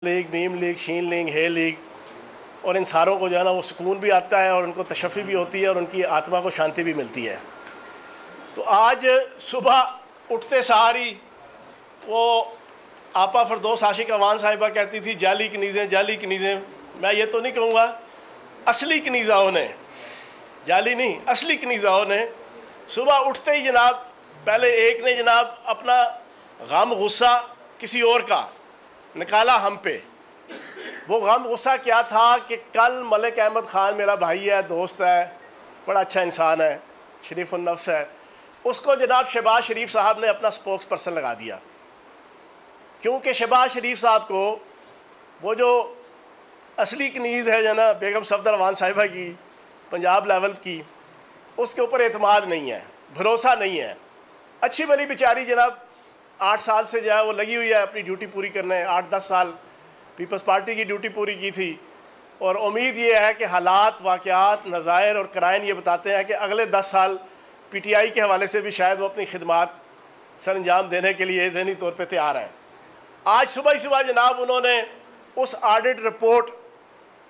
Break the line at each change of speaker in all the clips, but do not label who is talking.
League, नीम league, शीन league, हे league, और इन सारों को जो है ना वो सुकून भी आता है और उनको तशफ़ी भी होती है और उनकी आत्मा को शांति भी मिलती है। तो आज सुबह उठते सारी वो आपा फरदौस आशिक अवान साहिबा कहती थी जाली कनीज़ें, जाली कनीज़ें। मैं ये तो नहीं कहूँगा, असली कनीज़ाओं ने, जाली नहीं, असली कनीज़ाओं ने सुबह उठते ही जनाब पहले एक ने जनाब अपना गम गुस्सा किसी और का निकाला हम पे। वो गम गुस्सा क्या था कि कल मलिक अहमद ख़ान मेरा भाई है, दोस्त है, बड़ा अच्छा इंसान है, शरीफुन नफ्स है, उसको जनाब शहबाज शरीफ साहब ने अपना स्पोक्स पर्सन लगा दिया। क्योंकि शहबाज शरीफ साहब को वो जो असली कनीज़ है जना बेगम सफदर अवान साहिबा की पंजाब लेवल की, उसके ऊपर एतमाद नहीं है, भरोसा नहीं है। अच्छी भली बेचारी जनाब 8 साल से जो है वो लगी हुई है अपनी ड्यूटी पूरी करने। 8-10 साल पीपल्स पार्टी की ड्यूटी पूरी की थी और उम्मीद ये है कि हालात, वाक़यात, नज़ायर और कराइन ये बताते हैं कि अगले 10 साल PTI के हवाले से भी शायद वो अपनी खिदमात सर अंजाम देने के लिए ज़हनी तौर पर तैयार हैं। आज सुबह ही सुबह जनाब उन्होंने उस ऑडिट रिपोर्ट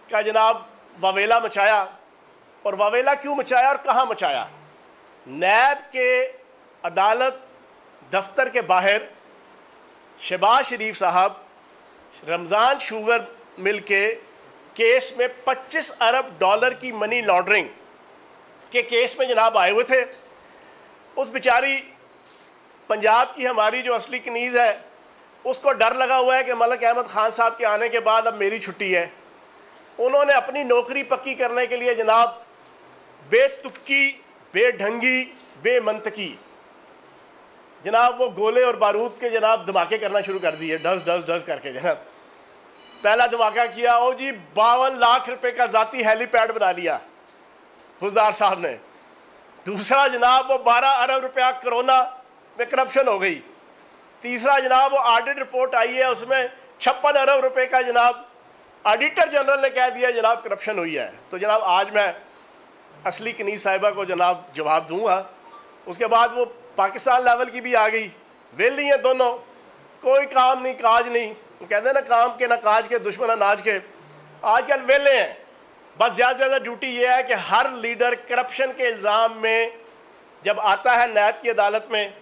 का जनाब वावेला मचाया। और वावेला क्यों मचाया और कहाँ मचाया? नैब के अदालत दफ्तर के बाहर शहबाज शरीफ साहब रमज़ान शुगर मिल के केस में 25 अरब डॉलर की मनी लॉन्ड्रिंग के केस में जनाब आए हुए थे। उस बेचारी पंजाब की हमारी जो असली कनीज़ है उसको डर लगा हुआ है कि मलिक अहमद ख़ान साहब के आने के बाद अब मेरी छुट्टी है। उन्होंने अपनी नौकरी पक्की करने के लिए जनाब बेतुक्की, बेढंगी, बेमंतकी जनाब वो गोले और बारूद के जनाब धमाके करना शुरू कर दिए, डस डस डस करके जनाब। पहला धमाका किया, ओ जी 52 लाख रुपए का ज़ाती हेलीपैड बना लिया फुजदार साहब ने। दूसरा जनाब वो 12 अरब रुपया कोरोना में करप्शन हो गई। तीसरा जनाब वो ऑडिट रिपोर्ट आई है, उसमें 56 अरब रुपए का जनाब ऑडिटर जनरल ने कह दिया जनाब करप्शन हुई है। तो जनाब आज मैं असली कनीज़ साहिबा को जनाब जवाब दूंगा। उसके बाद वो पाकिस्तान लेवल की भी आ गई, वेली हैं दोनों, कोई काम नहीं काज नहीं। तो कहते हैं ना काम के ना काज के दुश्मन अनाज के। आजकल वेले हैं, बस ज़्यादा से ज़्यादा ड्यूटी ये है कि हर लीडर करप्शन के इल्ज़ाम में जब आता है नैब की अदालत में,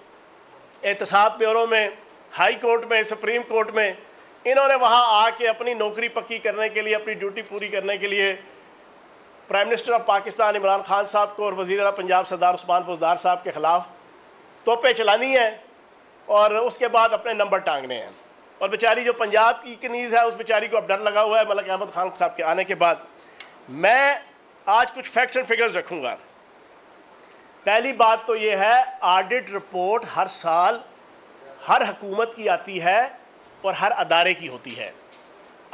एहतसाब ब्यूरो में, हाई कोर्ट में, सुप्रीम कोर्ट में, इन्होंने वहाँ आके अपनी नौकरी पक्की करने के लिए, अपनी ड्यूटी पूरी करने के लिए prime minister of Pakistan Imran Khan साहब को और वज़ीर आला पंजाब सरदार उस्मान बुज़दार साहब के ख़िलाफ़ तोपें चलानी है और उसके बाद अपने नंबर टांगने हैं। और बेचारी जो पंजाब की कनीज़ है उस बेचारी को अब डर लगा हुआ है मलिक अहमद ख़ान साहब के आने के बाद। मैं आज कुछ फैक्ट्स एंड फिगर्स रखूँगा। पहली बात तो ये है, ऑडिट रिपोर्ट हर साल हर हुकूमत की आती है और हर अदारे की होती है।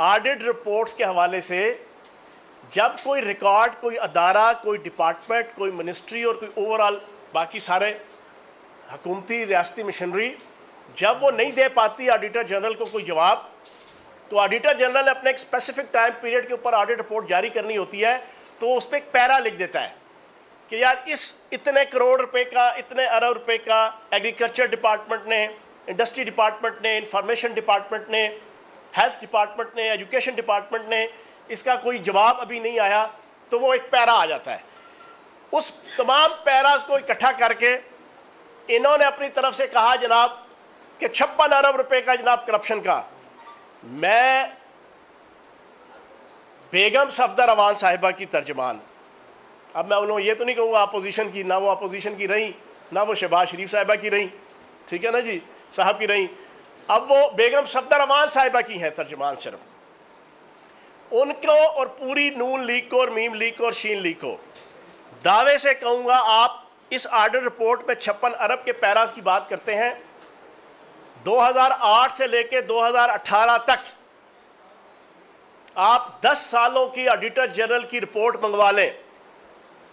ऑडिट रिपोर्ट्स के हवाले से जब कोई रिकॉर्ड, कोई अदारा, कोई डिपार्टमेंट, कोई मिनिस्ट्री और कोई ओवरऑल बाकी सारे हुकूमती रियासती मशीनरी जब वो नहीं दे पाती ऑडिटर जनरल को कोई जवाब, तो ऑडिटर जनरल ने अपने एक स्पेसिफिक टाइम पीरियड के ऊपर ऑडिट रिपोर्ट जारी करनी होती है। तो वो उस पर एक पैरा लिख देता है कि यार इस इतने करोड़ रुपए का, इतने अरब रुपए का एग्रीकल्चर डिपार्टमेंट ने, इंडस्ट्री डिपार्टमेंट ने, इंफॉर्मेशन डिपार्टमेंट ने, हेल्थ डिपार्टमेंट ने, एजुकेशन डिपार्टमेंट ने, इसका कोई जवाब अभी नहीं आया। तो वो एक पैरा आ जाता है। उस तमाम पैराज को इकट्ठा करके इन्होंने अपनी तरफ से कहा जनाब कि 56 अरब रुपए का जनाब करप्शन का। मैं बेगम सफदर अवान साहिबा की तर्जमान, अब मैं उन्होंने ये तो नहीं कहूँगा अपोजिशन की, ना वो अपोजिशन की रही, ना वो शहबाज शरीफ साहिबा की रही, ठीक है ना जी, साहब की रही। अब वो बेगम सफदर अवान साहिबा की हैं तर्जमान सिर्फ। उनको और पूरी नून लीग को और मीम लीग को और शीन लीग को दावे से कहूँगा, आप इस ऑडिट रिपोर्ट में 56 अरब के पैराज की बात करते हैं। 2008 से लेकर 2018 तक आप 10 सालों की ऑडिटर जनरल की रिपोर्ट मंगवा लें,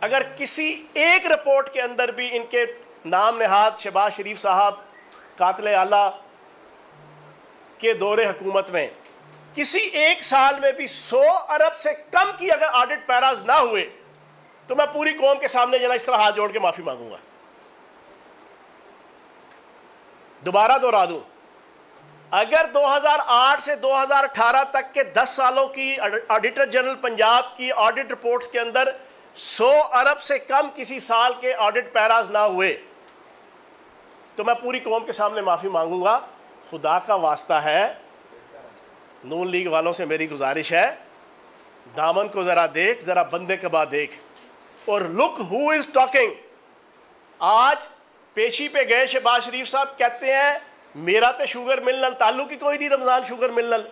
अगर किसी एक रिपोर्ट के अंदर भी इनके नाम नहाद शहबाज शरीफ साहब कातिल आला के दौरे हुकूमत में किसी एक साल में भी 100 अरब से कम की अगर ऑडिट पैराज ना हुए, तो मैं पूरी कौम के सामने जना इस तरह हाथ जोड़ के माफ़ी मांगूंगा। दोबारा दोहरा दूं, अगर 2008 से 2018 तक के 10 सालों की ऑडिटर जनरल पंजाब की ऑडिट रिपोर्ट्स के अंदर 100 अरब से कम किसी साल के ऑडिट पैराज ना हुए तो मैं पूरी कौम के सामने माफ़ी मांगूंगा। खुदा का वास्ता है, नून लीग वालों से मेरी गुजारिश है, दामन को ज़रा देख, ज़रा बंदे कबा देख, और लुक हु इज़ टॉकिंग। आज पेशी पे गए शहबाज शरीफ साहब, कहते हैं मेरा तो शुगर मिलनल ताल्लुक ही कोई नहीं रमज़ान शुगर मिलनल।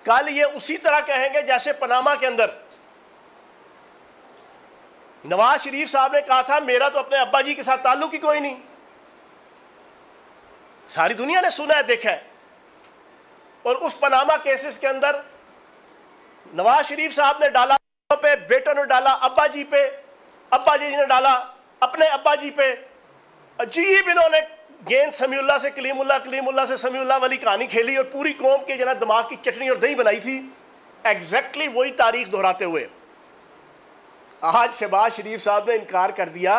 कल ये उसी तरह कहेंगे जैसे पनामा के अंदर नवाज शरीफ साहब ने कहा था मेरा तो अपने अब्बा जी के साथ ताल्लुक ही कोई नहीं। सारी दुनिया ने सुना है, देखा है। और उस पनामा केसेस के अंदर नवाज शरीफ साहब ने डाला पे, बेटों ने डाला अब्बा जी पे, अब्बा जी ने डाला अपने अब्बा जी पे। अजीब इन्होंने गेंद समीउल्लाह से कलीमुल्लाह, कलीमुल्लाह से समीउल्लाह वाली कहानी खेली और पूरी कौम के जना दिमाग की चटनी और दही बनाई थी, एग्जैक्टली वही तारीख दोहराते हुए। आज शहबाज शरीफ साहब ने इनकार कर दिया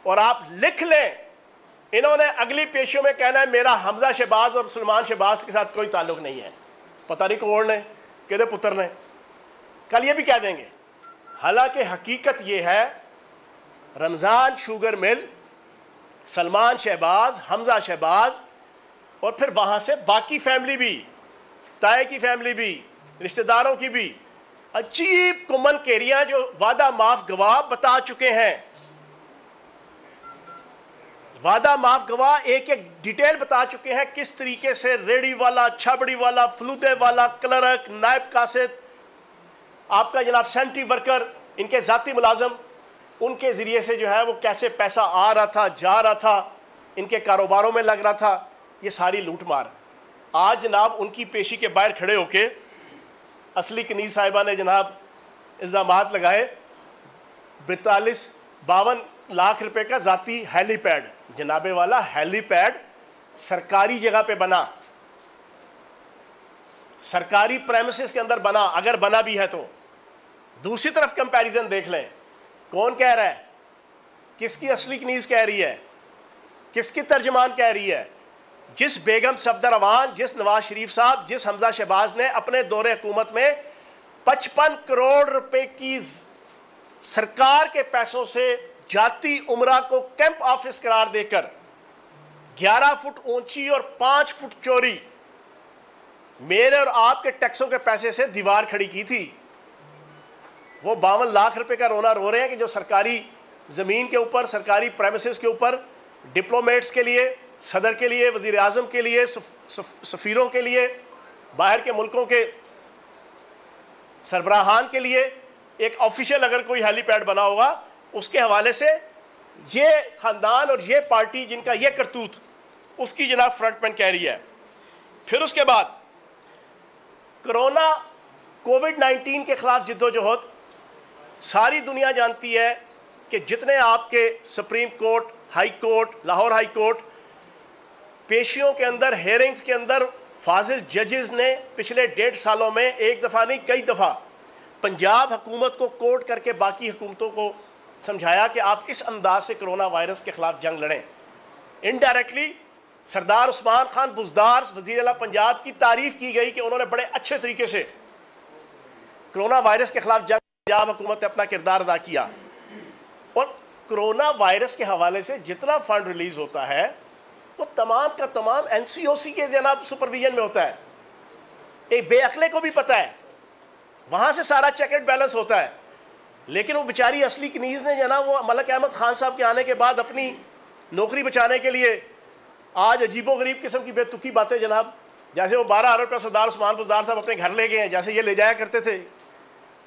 और आप लिख लें, इन्होंने अगली पेशियों में कहना है मेरा हमजा शहबाज और सलमान शहबाज के साथ कोई ताल्लुक नहीं है। पता नहीं कौन ने, कहते पुत्र ने, कल ये भी कह देंगे। हालांकि हकीकत ये है, रमज़ान शुगर मिल, सलमान शहबाज, हमजा शहबाज और फिर वहाँ से बाकी फैमिली भी, ताए की फैमिली भी, रिश्तेदारों की भी, अजीब कुमन केरियाँ जो वादा माफ गवाह बता चुके हैं। वादा माफ गवाह एक एक डिटेल बता चुके हैं किस तरीके से रेडी वाला, छाबड़ी वाला, फलूदे वाला, क्लर्क, नायब कासिद, आपका जनाब सेंट्री वर्कर, इनके ज़ाती मुलाजम, उनके ज़रिए से जो है वो कैसे पैसा आ रहा था, जा रहा था, इनके कारोबारों में लग रहा था, ये सारी लूट मार। आज जनाब उनकी पेशी के बाहर खड़े होके असली कनीज़ साहिबा ने जनाब इल्ज़ामात लगाए 42-52 लाख रुपए का ज़ाती हेलीपैड, जनाबे वाला हेलीपैड सरकारी जगह पे बना, सरकारी प्रेमिसेस के अंदर बना, अगर बना भी है तो। दूसरी तरफ कंपैरिजन देख लें, कौन कह रहा है, किसकी असली कनीज़ कह रही है, किसकी तर्जमान कह रही है। जिस बेगम सफदर अवान, जिस नवाज शरीफ साहब, जिस हमजा शहबाज ने अपने दौरे हुकूमत में 55 करोड़ रुपए की सरकार के पैसों से जाती उमरा को कैंप ऑफिस करार देकर 11 फुट ऊंची और 5 फुट चौड़ी मेरे और आपके टैक्सों के पैसे से दीवार खड़ी की थी, वो 52 लाख रुपए का रोना रो रहे हैं कि जो सरकारी ज़मीन के ऊपर, सरकारी प्रेमिसेस के ऊपर डिप्लोमेट्स के लिए, सदर के लिए, वज़ीर आज़म के लिए, सफ़ीरों के लिए, बाहर के मुल्कों के सरबराहान के लिए एक ऑफिशियल अगर कोई हेलीपैड बना होगा, उसके हवाले से ये ख़ानदान और ये पार्टी जिनका ये करतूत, उसकी जनाब फ्रंटमैन कह रही है। फिर उसके बाद कोरोना कोविड-19 के ख़िलाफ़ जिद्दोजहद सारी दुनिया जानती है कि जितने आपके supreme court, high court, Lahore high court, पेशियों के अंदर, हेयरिंग्स के अंदर फाजिल जजेस ने पिछले 1.5 सालों में एक दफ़ा नहीं कई दफ़ा पंजाब हुकूमत को कोर्ट करके बाकी हुकूमतों को समझाया कि आप इस अंदाज से कोरोना वायरस के ख़िलाफ़ जंग लड़ें। इनडायरेक्टली सरदार उस्मान खान बुज़दार वज़ीर आला पंजाब की तारीफ़ की गई कि उन्होंने बड़े अच्छे तरीके से कोरोना वायरस के ख़िलाफ़ जंग पंजाब हुकूमत ने अपना किरदार अदा किया। और कोरोना वायरस के हवाले से जितना फ़ंड रिलीज़ होता है वो तमाम का तमाम NCOC के जनाब सुपरविजन में होता है। एक बेअक्ले को भी पता है, वहाँ से सारा चेक एंड बैलेंस होता है। लेकिन वो बेचारी असली कनीज़ ने जनाब वो मलक अहमद ख़ान साहब के आने के बाद अपनी नौकरी बचाने के लिए आज अजीबो गरीब किस्म की बेतुकी बातें जनाब, जैसे वो 12 अरब रुपये सरदार उस्मान बुज़दार साहब अपने घर ले गए हैं, जैसे ये ले जाया करते थे।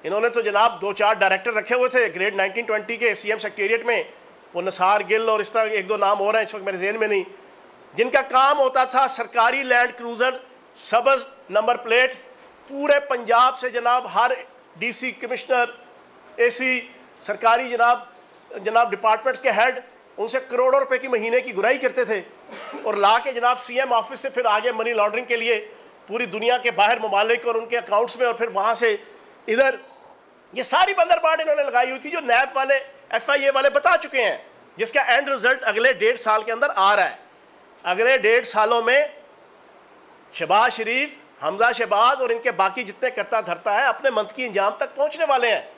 इन्होंने तो जनाब 2-4 डायरेक्टर रखे हुए थे ग्रेड 1920 के CM सेक्रेटेरिएट में, वो नसार गिल और इस तरह 1-2 नाम हो रहे हैं, इस वक्त मेरे ज़हन में नहीं, जिनका काम होता था सरकारी लैंड क्रूज़र सबज नंबर प्लेट पूरे पंजाब से जनाब हर DC कमिश्नर, AC, सरकारी जनाब डिपार्टमेंट्स के हेड, उनसे करोड़ों रुपए की महीने की गुराई करते थे और ला के जनाब CM ऑफिस से फिर आगे मनी लॉन्ड्रिंग के लिए पूरी दुनिया के बाहर ममालिक और उनके अकाउंट्स में, और फिर वहाँ से इधर ये सारी बंदरबांट इन्होंने लगाई हुई थी जो नैब वाले, FIA वाले बता चुके हैं, जिसका एंड रिजल्ट अगले 1.5 साल के अंदर आ रहा है। अगले 1.5 सालों में शहबाज शरीफ, हमजा शहबाज और इनके बाकी जितने करता धरता है अपने मंतकी इंजाम तक पहुंचने वाले हैं।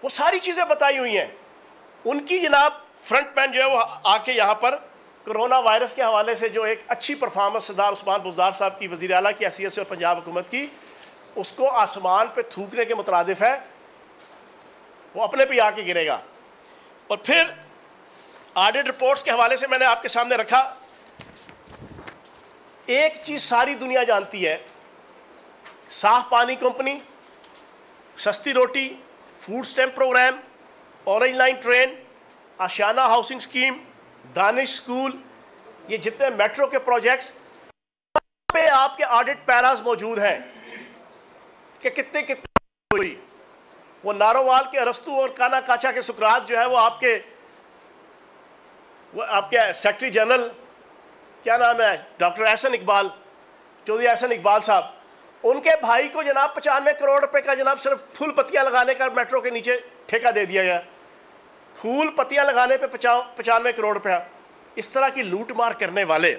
वो सारी चीज़ें बताई हुई हैं। उनकी जनाब फ्रंट मैन जो है वो आके यहाँ पर कोरोना वायरस के हवाले से जो एक अच्छी परफॉर्मेंस सरदार उस्मान बुज़दार साहब की वज़ीर आला की हैसियत से और पंजाब हुकूमत की, उसको आसमान पे थूकने के मुतरादिफ है। वो अपने पे आके गिरेगा। और फिर ऑडिट रिपोर्ट्स के हवाले से मैंने आपके सामने रखा, एक चीज़ सारी दुनिया जानती है, साफ पानी कंपनी, सस्ती रोटी, food stamp program, orange line train, Ashiana housing scheme, Danish school, ये जितने मेट्रो के प्रोजेक्ट्स पे आपके ऑडिट पैरास मौजूद हैं कि कितने कितने हुई। वो नारोवाल के अरस्तु और काना काचा के सुकरात जो है वो आपके सेक्रेटरी जनरल क्या नाम है, डॉक्टर एहसन इकबाल, चौधरी एहसन इकबाल साहब, उनके भाई को जनाब 95 करोड़ रुपए का जनाब सिर्फ फूल पत्तियां लगाने का मेट्रो के नीचे ठेका दे दिया गया। फूल पत्तियां लगाने पे 95 करोड़ रुपया। इस तरह की लूट मार करने वाले।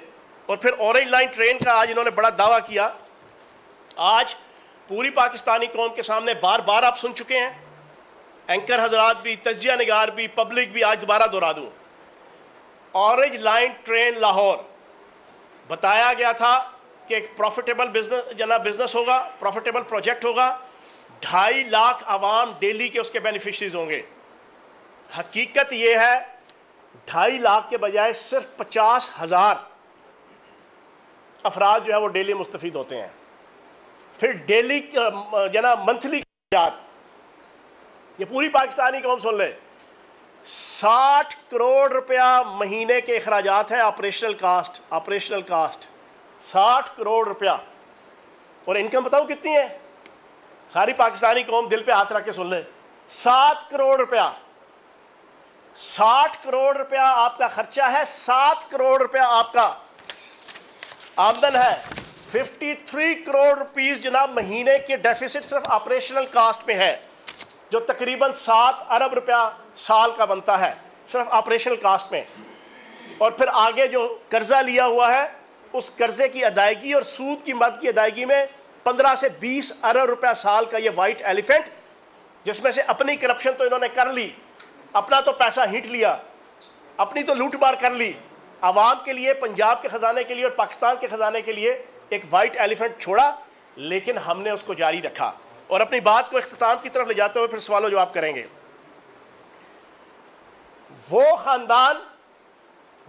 और फिर ऑरेंज लाइन ट्रेन का आज इन्होंने बड़ा दावा किया। आज पूरी पाकिस्तानी कौम के सामने बार बार आप सुन चुके हैं, एंकर हजरात भी, तजिया निगार भी, पब्लिक भी, आज दोबारा दोहरा दूँ। ऑरेंज लाइन ट्रेन लाहौर बताया गया था कि एक प्रॉफिटेबल बिजनेस होगा, प्रॉफिटेबल प्रोजेक्ट होगा, 2.5 लाख आवाम डेली के उसके बेनिफिशरीज होंगे। हकीकत ये है 2.5 लाख के बजाय सिर्फ 50,000 अफराद जो है वो डेली मुस्तफीद होते हैं। फिर डेली मंथली, ये पूरी पाकिस्तानी कौम सुन ले, 60 करोड़ रुपया महीने के अखराजात हैं, ऑपरेशनल कास्ट 60 करोड़ रुपया। और इनकम बताओ कितनी है, सारी पाकिस्तानी कौम दिल पे हाथ रख के सुन ले, 7 करोड़ रुपया। 60 करोड़ रुपया आपका खर्चा है, 7 करोड़ रुपया आपका आमदन है। 53 करोड़ रुपीस जनाब महीने के डेफिसिट सिर्फ ऑपरेशनल कास्ट में है, जो तकरीबन 7 अरब रुपया साल का बनता है सिर्फ ऑपरेशनल कास्ट में। और फिर आगे जो कर्जा लिया हुआ है उस कर्जे की अदायगी और सूद की मद की अदायगी में 15 से 20 अरब रुपया साल का ये वाइट एलिफेंट, जिसमें से अपनी करप्शन तो इन्होंने कर ली, अपना तो पैसा हींट लिया, अपनी तो लूट मार कर ली, आवाम के लिए, पंजाब के ख़जाने के लिए और पाकिस्तान के ख़जाने के लिए एक वाइट एलिफेंट छोड़ा, लेकिन हमने उसको जारी रखा। और अपनी बात को इख्तिताम की तरफ ले जाते हुए फिर सवाल जवाब करेंगे। वो ख़ानदान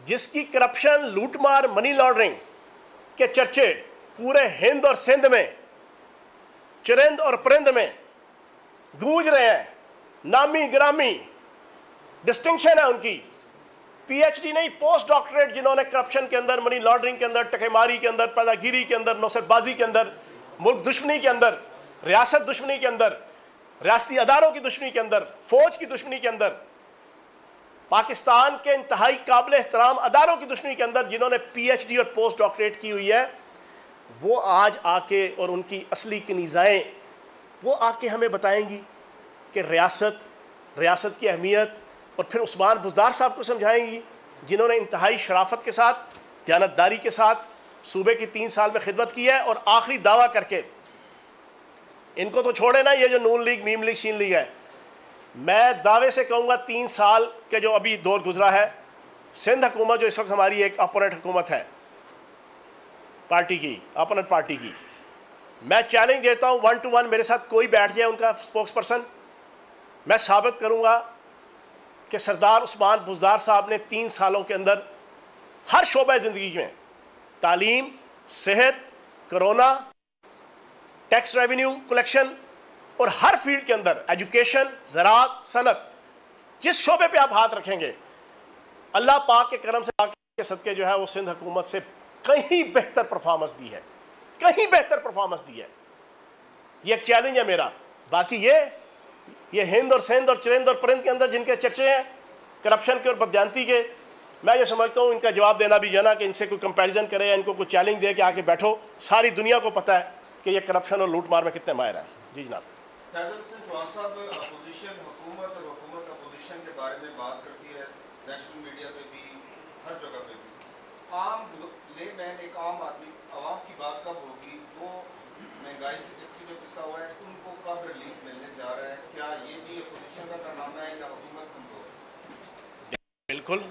जिसकी करप्शन, लूटमार, मनी लॉन्ड्रिंग के चर्चे पूरे हिंद और सिंध में, चरिंद और परिंद में गूंज रहे हैं, नामी गिरामी डिस्टिंक्शन है उनकी, पीएचडी नहीं पोस्ट डॉक्टरेट, जिन्होंने करप्शन के अंदर, मनी लॉन्ड्रिंग के अंदर, टकेमारी के अंदर, पैदागिरी के अंदर, नौसरबाजी के अंदर, मुल्क दुश्मनी के अंदर, रियासत दुश्मनी के अंदर, रियासती अदारों की दुश्मनी के अंदर, फौज की दुश्मनी के अंदर, पाकिस्तान के इंतहाई काबिल एहतराम अदारों की दुश्मनी के अंदर जिन्होंने पीएचडी और पोस्ट डॉक्टरेट की हुई है, वो आज आके और उनकी असली कनीज़ाएँ वो आके हमें बताएंगी कि रियासत की अहमियत, और फिर उस्मान बुज़दार साहब को समझाएंगी जिन्होंने इंतहाई शराफत के साथ, दयानतदारी के साथ सूबे की 3 साल में खिदमत की है। और आखिरी दावा करके, इनको तो छोड़े ना, ये जो नून लीग, मीम लीग, शीन लीग है, मैं दावे से कहूँगा 3 साल के जो अभी दौर गुजरा है, सिंध हुकूमत जो इस वक्त हमारी एक अपोनेंट हुकूमत है पार्टी की, अपोनेंट पार्टी की, मैं चैलेंज देता हूँ 1 to 1 मेरे साथ कोई बैठ जाए उनका स्पोक्स पर्सन, मैं साबित करूँगा कि सरदार उस्मान बुज़दार साहब ने 3 सालों के अंदर हर शोबे ज़िंदगी में, तालीम, सेहत, कोरोना, टैक्स रेवेन्यू कलेक्शन और हर फील्ड के अंदर, एजुकेशन, ज़राअत, सनत, जिस शोबे पे आप हाथ रखेंगे, अल्लाह पाक के करम से, पाक के सदके जो है वो सिंध हुकूमत से कहीं बेहतर परफॉर्मेंस दी है, कहीं बेहतर परफॉर्मेंस दी है। ये एक चैलेंज है मेरा। बाकी ये हिंद और सिंध और चरिंद और परिंद के अंदर जिनके चर्चे हैं करप्शन के और बदयांती के, मैं ये समझता हूँ इनका जवाब देना भी जाना कि इनसे कोई कंपैरिजन करे या इनको कोई चैलेंज दे कि आके बैठो। सारी दुनिया को पता है कि ये करप्शन और लूट मार में कितने माहिर हैं। जी जनाब।
चौहान साहब, अपोजिशन हुकूमत और हुकूमत अपोजिशन के बारे में बात करती है, नेशनल मीडिया पे भी, हर जगह पे भी। आम लेमैन, एक आम आदमी, आवाम की बात कब होगी? वो महंगाई की चक्की में पिसा हुआ है, उनको कब रिलीफ मिलने जा रहा है? क्या ये भी अपोजिशन का कारनामा है या हुकूमत कमजोर?
बिल्कुल,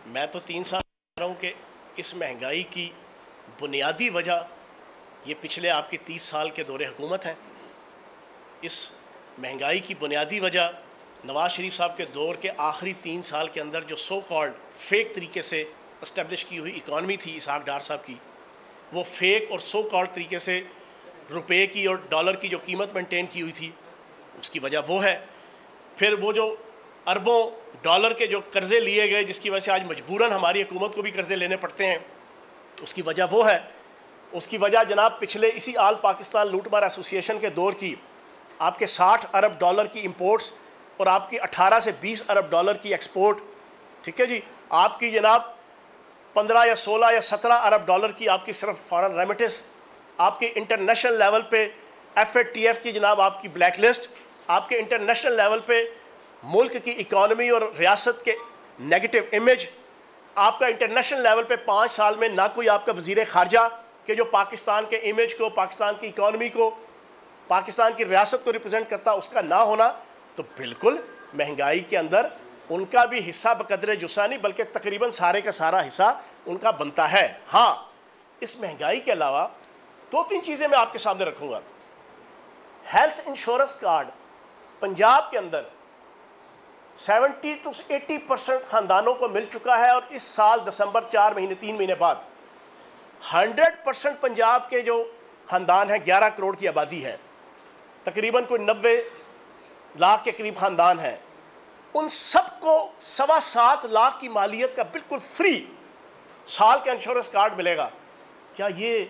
मैं तो 3 साल कह रहा हूँ कि इस महंगाई की बुनियादी वजह ये पिछले आपके 30 साल के दौरे हुकूमत हैं। इस महंगाई की बुनियादी वजह नवाज शरीफ साहब के दौर के आखिरी 3 साल के अंदर जो सो कॉल्ड फेक तरीके से इस्टेब्लिश की हुई इकॉनमी थी इसहाक डार साहब की, वो फेक और सो कॉल्ड तरीके से रुपए की और डॉलर की जो कीमत मेंटेन की हुई थी, उसकी वजह वो है। फिर वो जो अरबों डॉलर के जो कर्ज़े लिए गए, जिसकी वजह से आज मजबूरन हमारी हुकूमत को भी कर्ज़े लेने पड़ते हैं, उसकी वजह वो है। उसकी वजह जनाब पिछले इसी आल पाकिस्तान लूटमार एसोसिएशन के दौर की आपके 60 अरब डॉलर की इंपोर्ट्स और आपकी 18 से 20 अरब डॉलर की एक्सपोर्ट, ठीक है जी, आपकी जनाब 15 या 16 या 17 अरब डॉलर की आपकी सिर्फ फॉरेन रेमिटेंस, आपके इंटरनेशनल लेवल पे FATF की जनाब आपकी ब्लैक लिस्ट, आपके इंटरनेशनल लेवल पे मुल्क की इकॉनमी और रियासत के नेगेटिव इमेज, आपका इंटरनेशनल लेवल पे 5 साल में ना कोई आपका वज़ीर ख़ारजा कि जो पाकिस्तान के इमेज को, पाकिस्तान की इकॉनमी को, पाकिस्तान की रियासत को रिप्रेजेंट करता, उसका ना होना, तो बिल्कुल महंगाई के अंदर उनका भी हिस्सा बकदरे जुस्सा नहीं बल्कि तकरीबन सारे का सारा हिस्सा उनका बनता है। हाँ, इस महंगाई के अलावा 2-3 चीज़ें मैं आपके सामने रखूँगा। हेल्थ इंश्योरेंस कार्ड पंजाब के अंदर 70 से 80% ख़ानदानों को मिल चुका है और इस साल दिसंबर 3 महीने बाद 100% पंजाब के जो ख़ानदान हैं, 11 करोड़ की आबादी है, तकरीबन कोई 90 लाख के करीब ख़ानदान हैं, उन सबको 7.25 लाख की मालियत का बिल्कुल फ्री साल का इंश्योरेंस कार्ड मिलेगा। क्या ये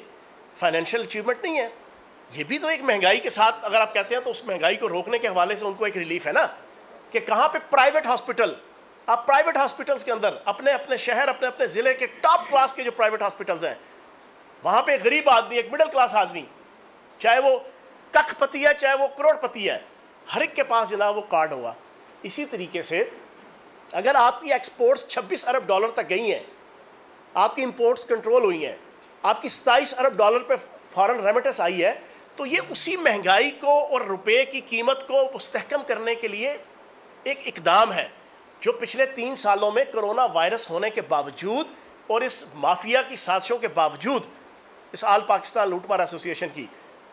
फाइनेंशियल अचीवमेंट नहीं है? ये भी तो एक महंगाई के साथ अगर आप कहते हैं तो उस महंगाई को रोकने के हवाले से उनको एक रिलीफ है ना, कि कहाँ पे प्राइवेट हॉस्पिटल, आप प्राइवेट हॉस्पिटल्स के अंदर अपने अपने शहर, अपने अपने ज़िले के टॉप क्लास के जो प्राइवेट हॉस्पिटल्स हैं, वहाँ पे एक गरीब आदमी, एक मिडिल क्लास आदमी, चाहे वो कखपति है चाहे वो करोड़पति है, हर एक के पास जनाब वो कार्ड होगा। इसी तरीके से अगर आपकी एक्सपोर्ट्स 26 अरब डॉलर तक गई हैं, आपकी इंपोर्ट्स कंट्रोल हुई हैं, आपकी 27 अरब डॉलर पे फॉरेन रेमिटेंस आई है, तो ये उसी महंगाई को और रुपए की कीमत को मुस्तहकम करने के लिए एक इकदाम है जो पिछले 3 सालों में कोरोना वायरस होने के बावजूद और इस माफिया की साजिशों के बावजूद इस आल पाकिस्तान लूटमार एसोसिएशन की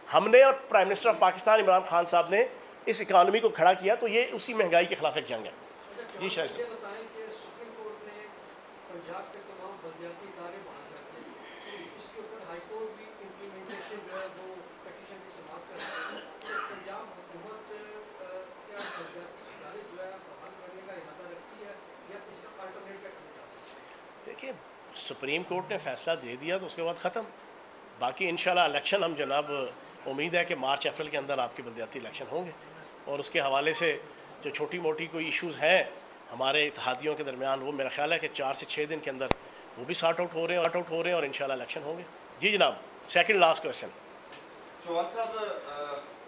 हमने और prime minister of Pakistan Imran Khan साहब ने इस इकानमी को खड़ा किया। तो ये उसी महंगाई के खिलाफ एक जंग है। जी शायद देखिए, सुप्रीम कोर्ट ने फैसला दे दिया तो उसके बाद ख़त्म। बाकी इंशाल्लाह इलेक्शन हम जनाब उम्मीद है कि मार्च अप्रैल के अंदर आपके बलदियाती इलेक्शन होंगे और उसके हवाले से जो छोटी मोटी कोई इश्यूज़ हैं हमारे इत्तेहादियों के दरमियान, वो मेरा ख्याल है कि 4 से 6 दिन के अंदर वो भी सॉर्ट आउट हो रहे हैं और इंशाल्लाह इलेक्शन होंगे। जी जनाब, सेकंड लास्ट क्वेश्चन
चौहान साहब,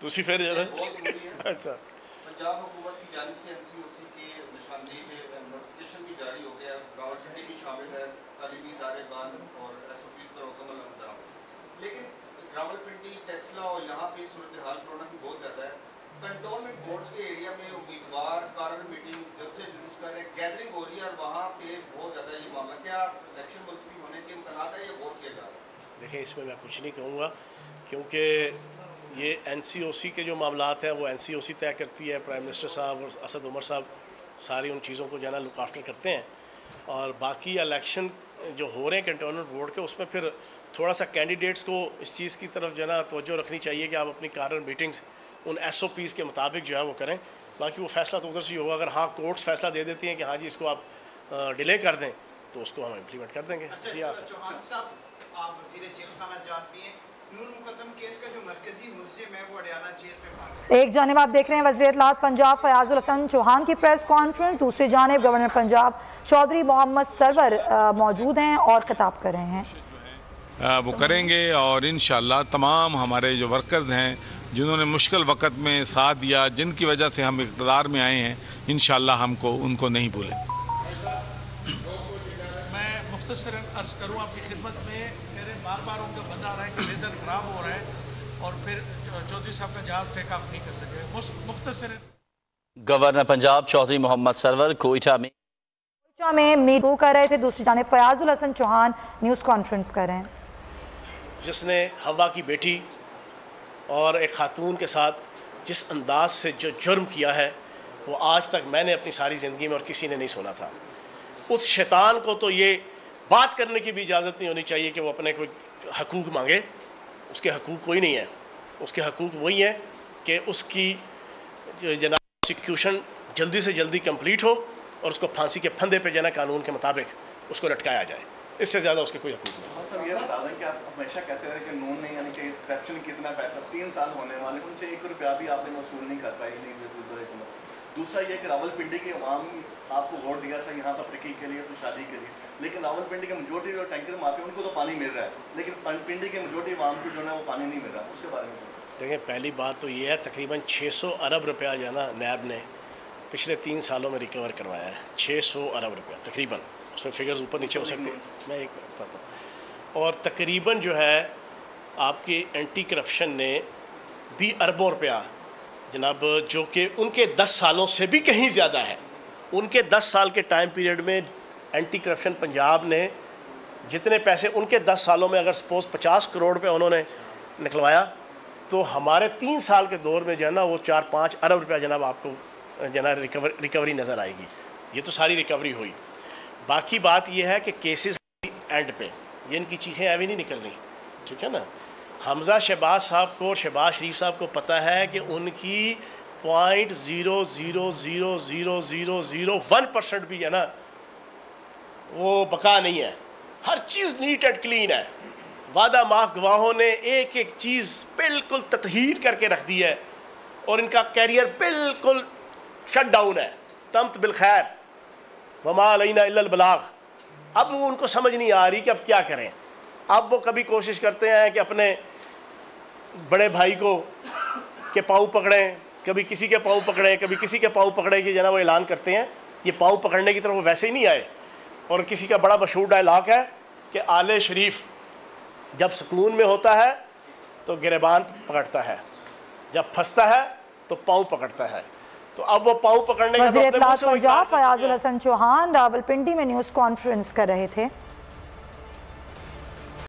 तुसी फिर
अच्छा, पंजाब हुकूमत की जानिब से NCOC की निशानदेही में नोटिफिकेशन भी जारी हो गया, रावलपिंडी भी शामिल है, तालीमी इदारे बंद और SOPs पर मुकम्मल अमल, लेकिन रावलपिंडी, टेक्सला और यहाँ पे सूरत हाल कोरोना की बहुत ज़्यादा है। कंटोनमेंट बोर्ड्स के एरिया में उम्मीदवार कारण मीटिंग जल्द से जुलूस कर रहे, गैदरिंग हो रही है और वहाँ पे बहुत ज़्यादा ये मामला, क्या इलेक्शन मुलतवी होने के इम्कान है या वोट किया जा रहा है?
देखिए, इसमें मैं कुछ नहीं कहूँगा क्योंकि ये NCOC के जो मामलात हैं वो NCOC तय करती है। प्राइम मिनिस्टर साहब और असद उमर साहब सारी उन चीज़ों को जो है ना लुक आफ्टर करते हैं और बाकी इलेक्शन जो हो रहे हैं कंटोनमेंट बोर्ड के, उसमें फिर थोड़ा सा कैंडिडेट्स को इस चीज़ की तरफ जो है ना तवज्जो रखनी चाहिए कि आप अपनी कारण मीटिंग्स उन SOPs के मुताबिक जो है वो करें। बाकी वो फैसला तो उधर से ही होगा। अगर हाँ कोर्ट्स फैसला दे देती हैं कि हाँ जी इसको आप डिले कर दें तो उसको हम इम्प्लीमेंट कर देंगे।
अच्छा,
जी
चौहान साहब, आप वज़ीर जेल खाना जात भी हैं, नूर मुकद्दम केस का जो मरकजी मुलजिम है वो अडयाला जेल में भाग।
एक जानिब आप देख रहे हैं वज़ीर इत्तलात पंजाब फयाजुल हसन चौहान की प्रेस कॉन्फ्रेंस, दूसरी जानिब गवर्नर पंजाब चौधरी मोहम्मद सरवर मौजूद हैं और खिताब कर रहे हैं।
वो करेंगे और इंशाअल्लाह तमाम हमारे जो वर्कर्स हैं जिन्होंने मुश्किल वक़्त में साथ दिया, जिनकी वजह से हम इक़्तिदार में आए हैं, इंशाअल्लाह हमको उनको नहीं भूलें।
मुख्तसरन अर्ज करूँ आपकी खिदमत में, कह रहे बार बार उनका बता रहा है कि वेदर खराब हो रहा है और फिर चौधरी साहब का जहाज टेक ऑफ नहीं कर सके। मुख्तसरन
गवर्नर पंजाब चौधरी मोहम्मद सरवर कोयटा में
मीटिंग कर रहे थे, दूसरी जानिब फयाजुल हसन चौहान न्यूज़ कॉन्फ्रेंस कर रहे हैं।
जिसने हवा की बेटी और एक खातून के साथ जिस अंदाज से जो जुर्म किया है वो आज तक मैंने अपनी सारी ज़िंदगी में और किसी ने नहीं सुना था। उस शैतान को तो ये बात करने की भी इजाज़त नहीं होनी चाहिए कि वो अपने कोई हकूक़ मांगे। उसके हकूक़ कोई नहीं है, उसके हकूक़ वही है कि उसकी जनाब प्रोसिक्यूशन जल्दी से जल्दी कंप्लीट हो और उसको फांसी के फंदे पे जना कानून के मुताबिक उसको लटकाया जाए। इससे ज़्यादा उसके कोई हकूक़ नहीं।
सर ये बता दें कि आप हमेशा कहते रहे कि नून नहीं, यानी कि करप्शन कितना पैसा 3 साल होने वाले, उनसे 1 रुपया भी आपने वसूल नहीं कर पाई। नहीं दूसरा ये कि रावलपिंडी के अवाम आपको वोट दिया था यहाँ पर तहकीक के लिए, तो शादी के लिए, लेकिन रावलपिंडी के मेजोरिटी जो टैंकर में आते हैं उनको तो पानी मिल रहा है, लेकिन पिंडी के मेजोरिटी अवाम को जो है वो पानी नहीं मिल रहा। उसके बारे में
देखिए, पहली बात तो ये है तकरीबन 600 अरब रुपया जो है ना नैब ने पिछले 3 सालों में रिकवर करवाया है। 600 अरब रुपया तकरीबन, उसमें फिगर्स ऊपर नीचे हो सकते हैं, मैं एक बताता हूँ। और तकरीबन जो है आपकी एंटी करप्शन ने भी अरबों रुपया जनाब, जो कि उनके 10 सालों से भी कहीं ज़्यादा है। उनके 10 साल के टाइम पीरियड में एंटी करप्शन पंजाब ने जितने पैसे उनके 10 सालों में अगर सपोज़ 50 करोड़ रुपये उन्होंने निकलवाया, तो हमारे 3 साल के दौर में जो है ना वो 4-5 अरब रुपया जनाब आपको जना रिकवरी नज़र आएगी। ये तो सारी रिकवरी हुई। बाकी बात ये है कि केसेस एंड पे ये इनकी चीखें अभी नहीं निकल रही, ठीक है ना। हमज़ा शहबाज साहब को, शहबाज शरीफ साहब को पता है कि उनकी 0.0000001% भी है ना वो बका नहीं है। हर चीज़ नीट एंड क्लीन है। वादा माफ गवाहों ने एक एक चीज़ बिल्कुल ततहीर करके रख दी है और इनका कैरियर बिल्कुल शट डाउन है। तमत बिलखैर वमा अलैना इल्लल बलाग। अब वो उनको समझ नहीं आ रही कि अब क्या करें। अब वो कभी कोशिश करते हैं कि अपने बड़े भाई को के पाँव पकड़ें, कभी किसी के पाँव पकड़ें, कभी किसी के पाँव पकड़े कि जना वो ऐलान करते हैं। ये पाँव पकड़ने की तरफ वो वैसे ही नहीं आए। और किसी का बड़ा मशहूर डायलॉग है कि आले शरीफ जब सुकून में होता है तो गिरबान पकड़ता है, जब फंसता है तो पाँव पकड़ता है। तो अब वो पाँव पकड़ने का
पंजाब फयाजुल हसन चौहान रावलपिंडी में न्यूज़ कॉन्फ्रेंस कर रहे थे।